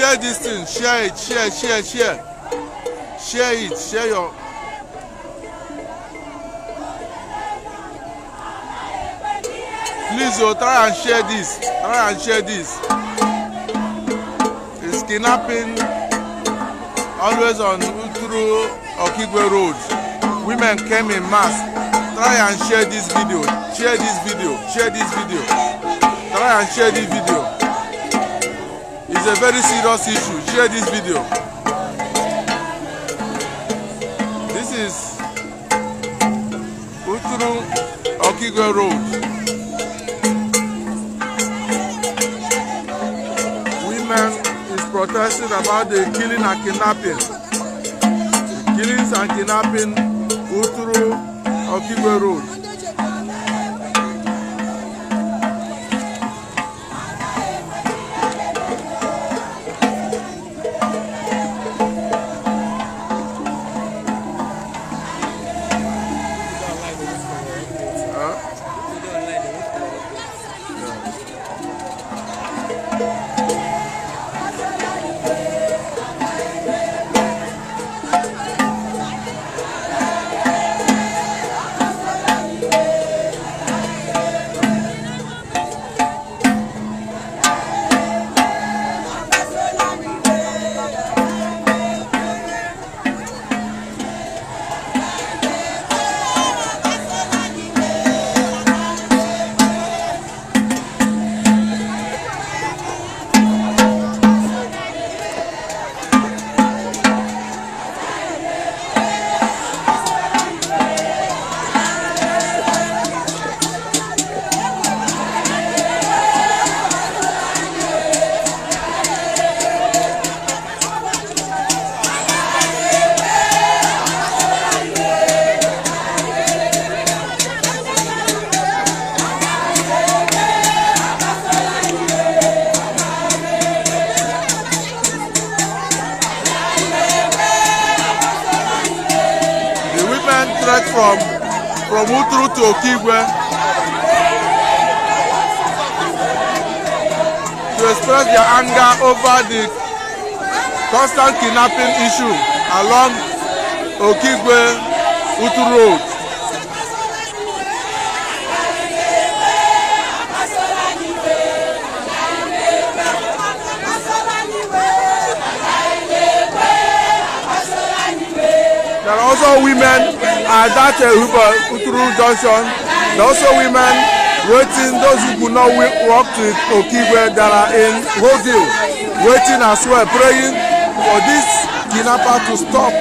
Share this thing. Share it. Share. Share it. Share your. Please, try and share this. Try and share this. It's kidnapping always on through Okigwe Road. Women came in mass. Try and share this video. Share this video. Share this video. Try and share this video. It's a very serious issue. Share this video. This is through Okigwe Road. Is protesting about the killing and kidnapping. The killings and kidnapping through Okigwe Road. From Uturu to Okigwe to express their anger over the constant kidnapping issue along Okigwe-Uturu Road. There are also women at that Uturu Junction. There are also women waiting, those who could not walk to Okigwe that are in Hodil, waiting as well, praying for this kidnapper to stop.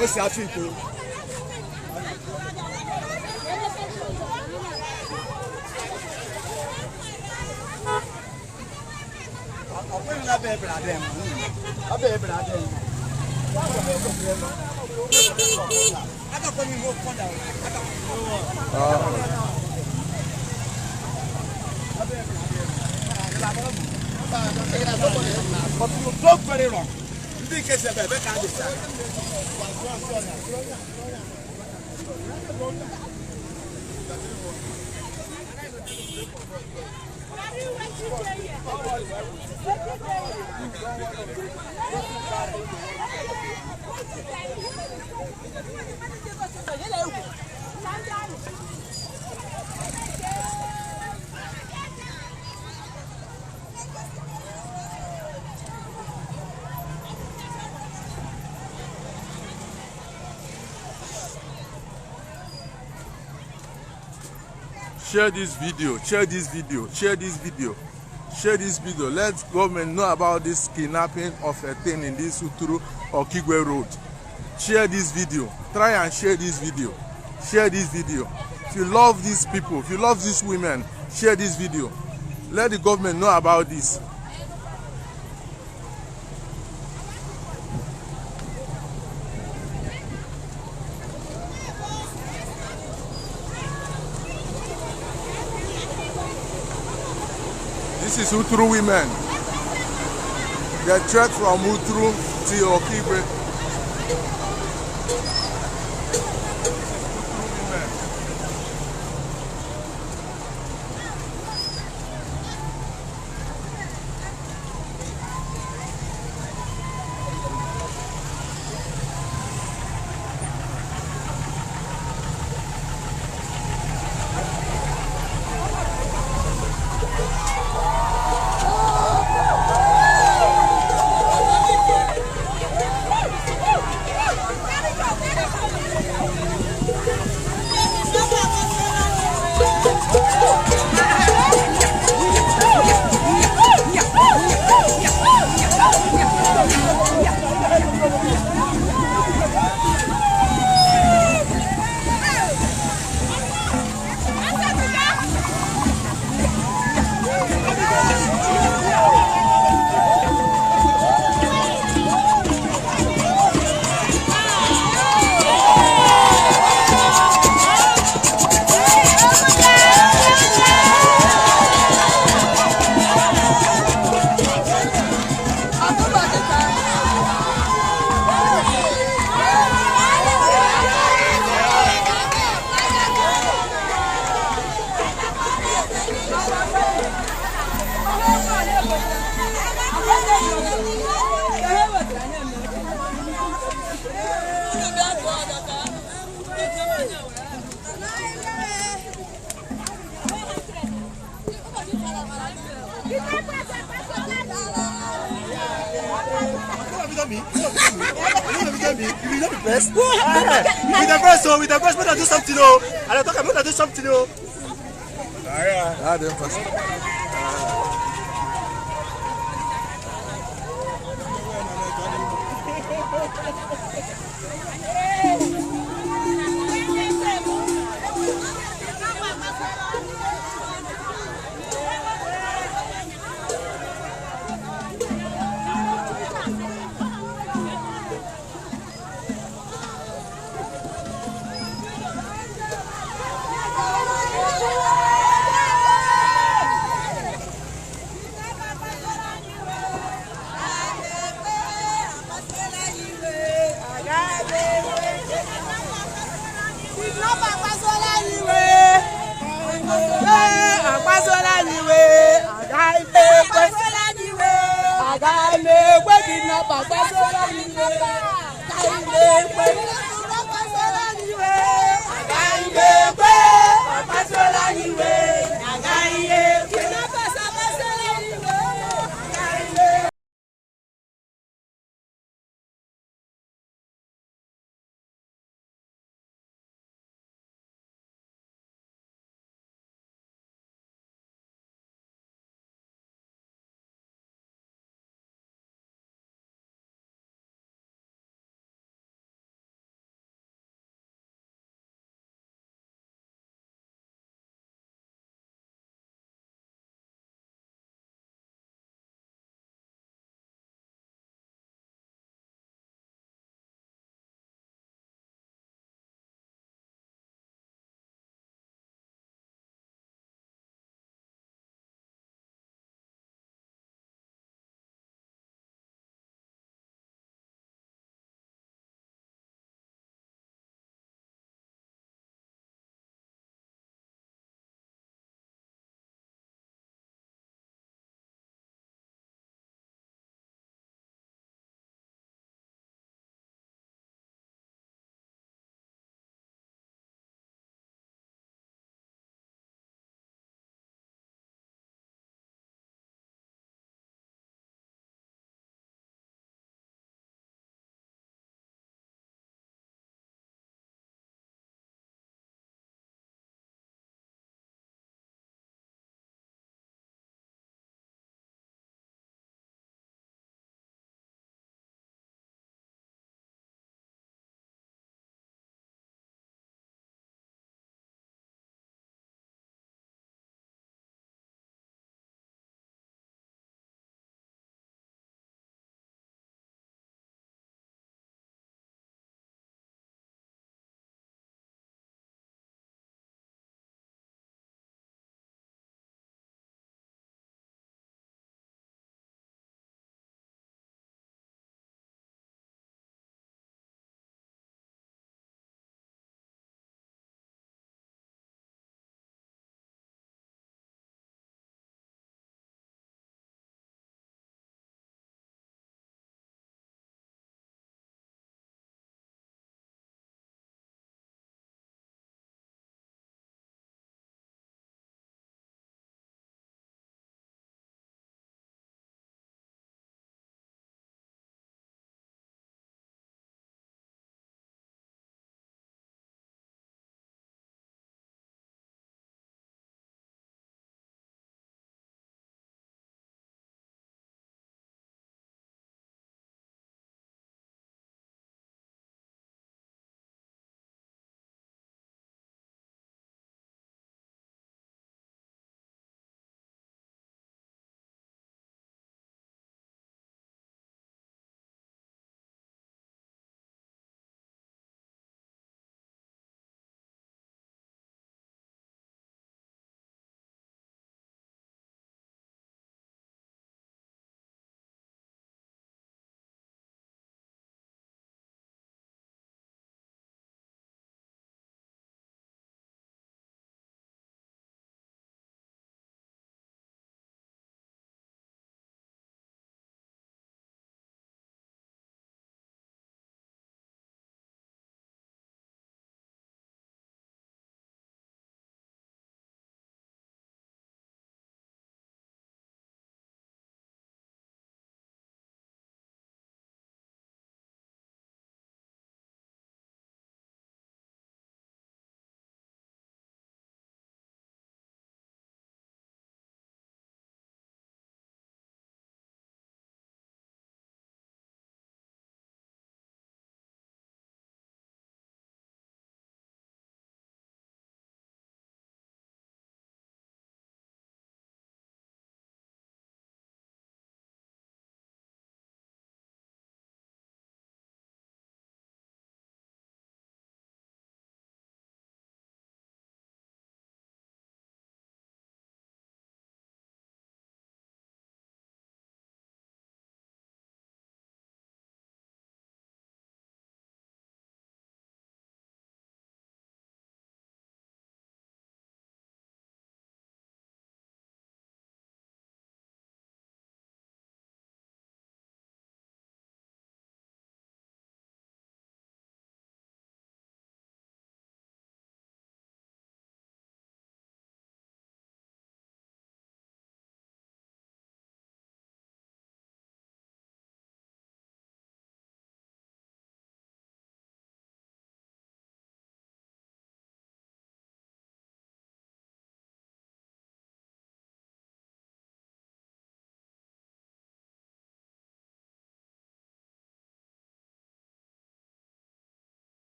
Esse é a Share this video, share this video, share this video, share this video. Let government know about this kidnapping of a thing in this Uturu or Kigwe Road. Share this video. Try and share this video. Share this video. If you love these people, if you love these women, share this video. Let the government know about this. This is Uturu women. They trek from Uturu to Okigwe. With the press, better do something, oh. And I talk about do something, oh. Agame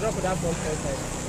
Drop that from outside.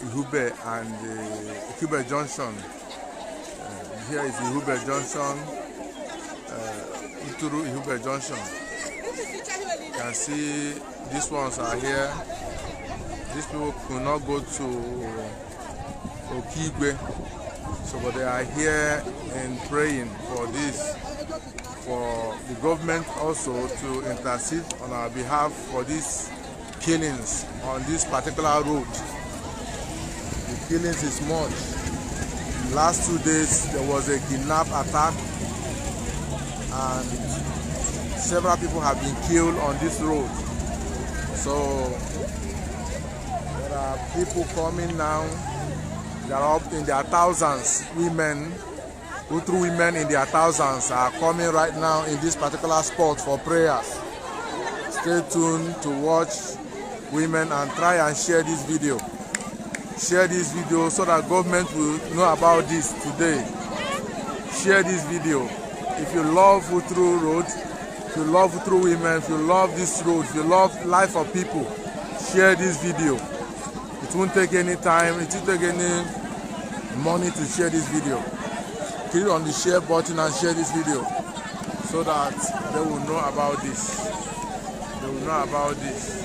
Ihube and Ikube Junction. Here is Ihube Junction, Uturu Ihube Junction. You can see these ones are here. These people could not go to Okigwe, so but they are here and praying for this, for the government also to intercede on our behalf for these killings on this particular road. The killings is much. Last 2 days there was a kidnap attack and several people have been killed on this road. So there are people coming now. They are up in their thousands. Women, Utru women in their thousands are coming right now in this particular spot for prayers. Stay tuned to watch women and try and share this video. Share this video so that government will know about this today. Share this video. If you love Utru Road, if you love Utru women, if you love this road, if you love life of people, share this video. It won't take any time, it won't take any money to share this video. Click on the share button and share this video so that they will know about this. They will know about this.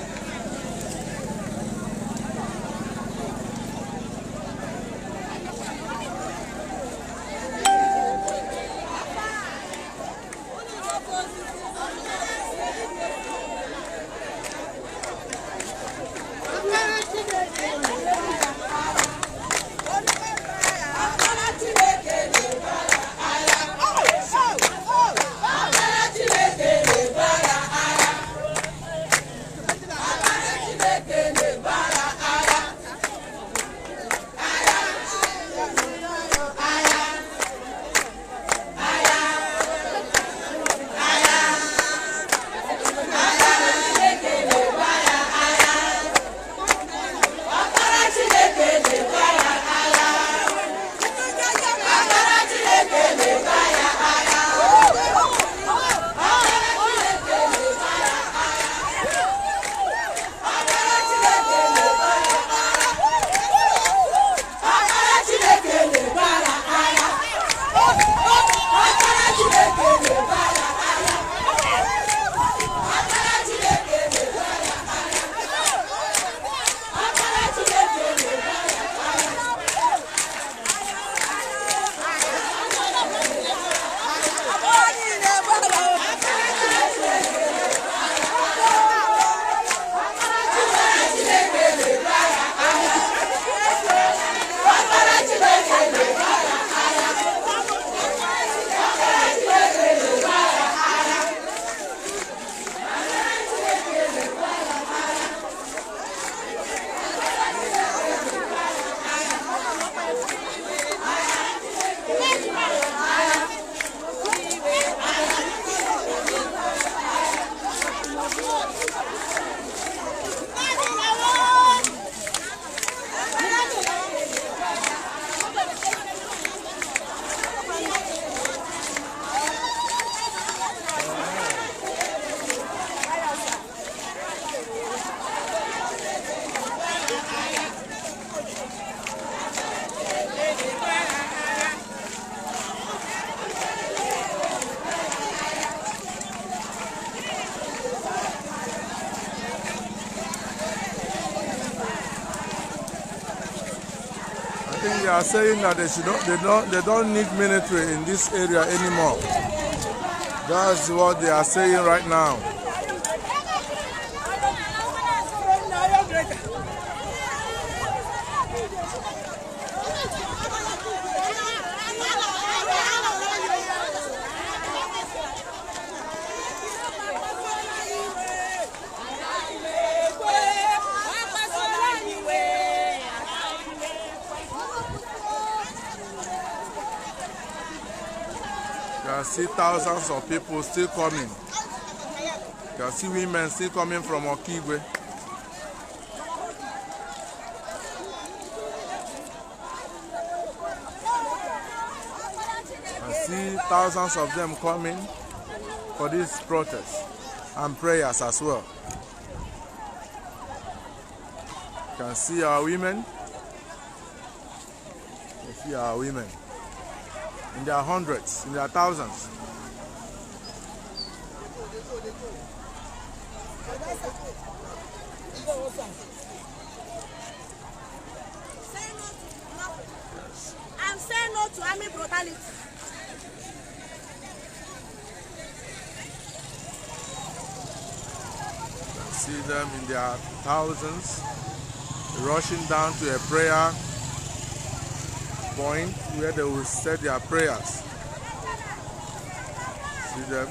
I think they are saying that they don't need military in this area anymore. That's what they are saying right now. You can see thousands of people still coming. You can see women still coming from Okigwe. You can see thousands of them coming for this protest and prayers as well. You can see our women See our women. In their hundreds, in their thousands. I'm saying no to army brutality. See them in their thousands rushing down to a prayer point where they will say their prayers. See them.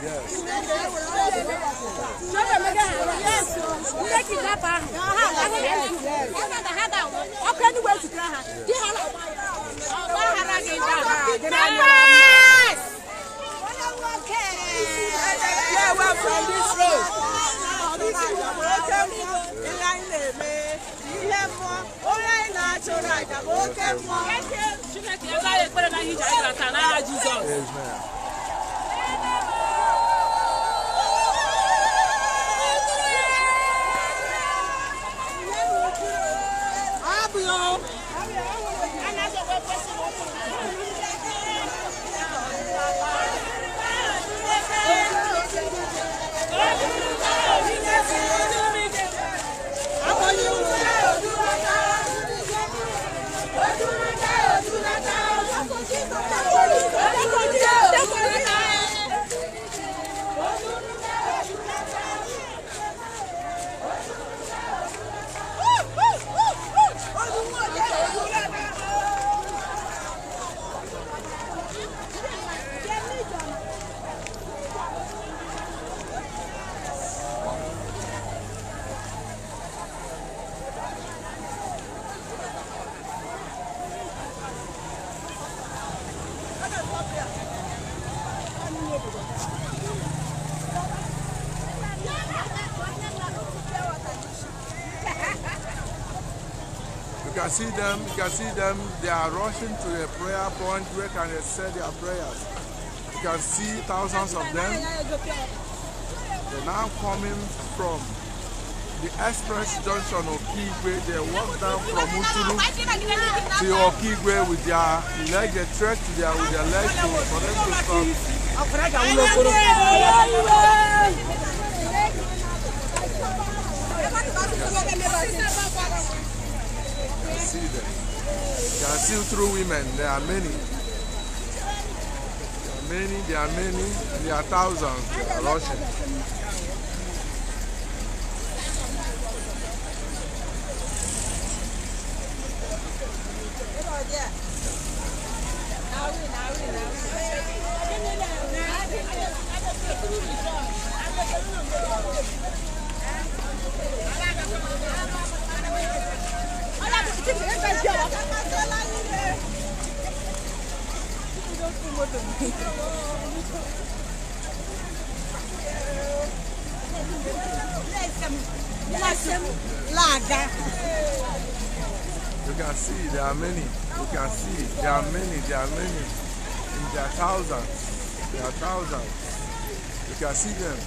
Yes. You can see them, they are rushing to the prayer point where can they say their prayers. You can see thousands of them. They're now coming from the express junction of Okigwe. They walk down from Uturu to Okigwe with their legs, they trek with their legs for them to stop. See them. You can see through women, there are many. There are many, there are thousands, they are rushing. You can see there are many. You can see there are many. There are many. And there are thousands. There are thousands. You can see them.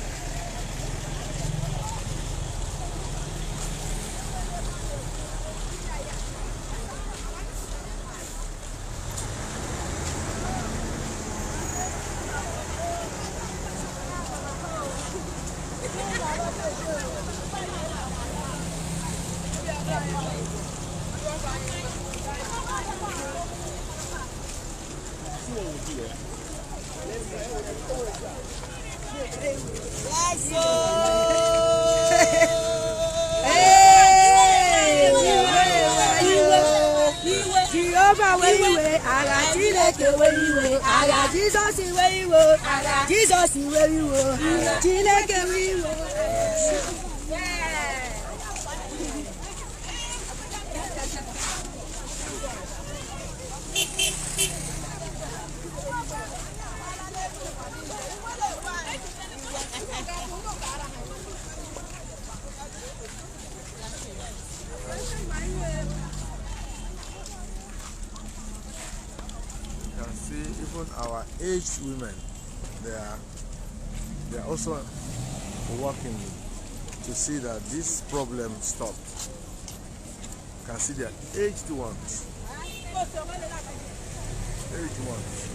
Jehovah where you were, Chineke where you were, Jesus where you were, Jesus where you were, Chineke where you were. Even our aged women, they are also working to see that this problem stops. You can see they are aged ones. Aged ones.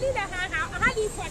niile ha dị for